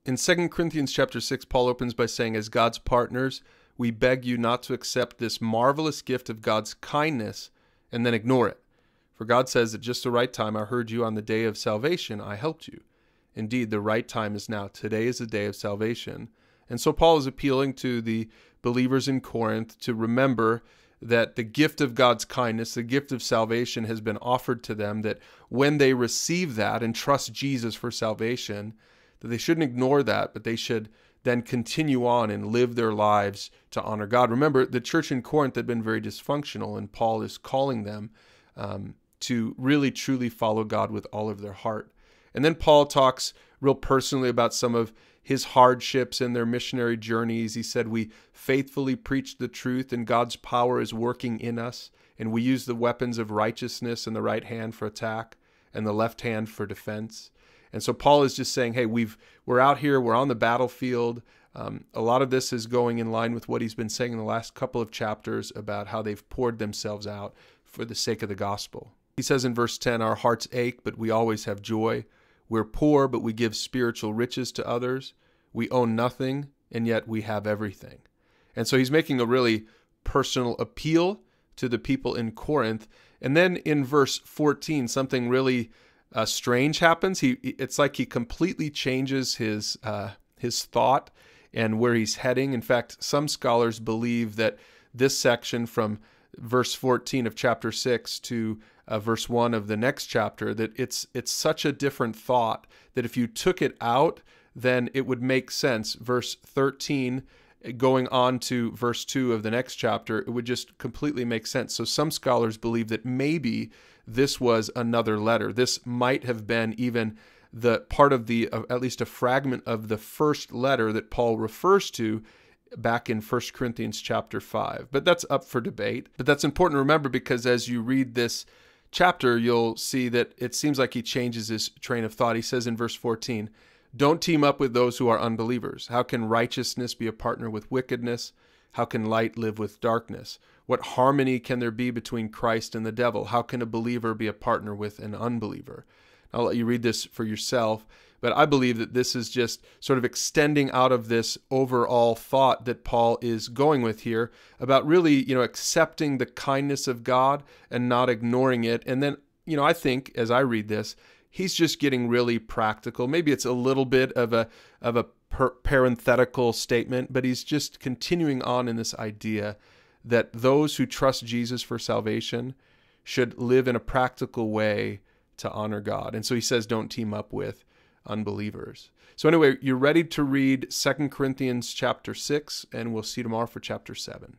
In 2 Corinthians chapter 6, Paul opens by saying, as God's partners, we beg you not to accept this marvelous gift of God's kindness and then ignore it. For God says, at just the right time I heard you on the day of salvation, I helped you. Indeed, the right time is now. Today is the day of salvation. And so Paul is appealing to the believers in Corinth to remember that the gift of God's kindness, the gift of salvation has been offered to them, that when they receive that and trust Jesus for salvation, that they shouldn't ignore that, but they should then continue on and live their lives to honor God. Remember, the church in Corinth had been very dysfunctional, and Paul is calling them to really truly follow God with all of their heart. And then Paul talks real personally about some of his hardships and their missionary journeys. He said, we faithfully preach the truth and God's power is working in us. And we use the weapons of righteousness in the right hand for attack and the left hand for defense. And so Paul is just saying, hey, we're out here, we're on the battlefield. A lot of this is going in line with what he's been saying in the last couple of chapters about how they've poured themselves out for the sake of the gospel. He says in verse 10, our hearts ache, but we always have joy. We're poor, but we give spiritual riches to others. We own nothing, and yet we have everything. And so he's making a really personal appeal to the people in Corinth. And then in verse 14, something really strange happens. It's like he completely changes his thought and where he's heading. In fact, some scholars believe that this section from verse 14 of chapter 6 to verse 1 of the next chapter, that it's such a different thought that if you took it out, then it would make sense. Verse 13 going on to verse 2 of the next chapter, it would just completely make sense. So some scholars believe that maybe this was another letter. This might have been even the part of at least a fragment of the first letter that Paul refers to back in 1 Corinthians chapter 5. But that's up for debate. But that's important to remember, because as you read this chapter, you'll see that it seems like he changes his train of thought. He says in verse 14, don't team up with those who are unbelievers. How can righteousness be a partner with wickedness? How can light live with darkness? What harmony can there be between Christ and the devil? How can a believer be a partner with an unbeliever? I'll let you read this for yourself, but I believe that this is just sort of extending out of this overall thought that Paul is going with here about really, accepting the kindness of God and not ignoring it. And then, I think as I read this, he's just getting really practical. Maybe it's a little bit of a parenthetical statement, but he's just continuing on in this idea that those who trust Jesus for salvation should live in a practical way to honor God. And so he says, don't team up with unbelievers. So anyway, you're ready to read 2 Corinthians chapter 6, and we'll see you tomorrow for chapter 7.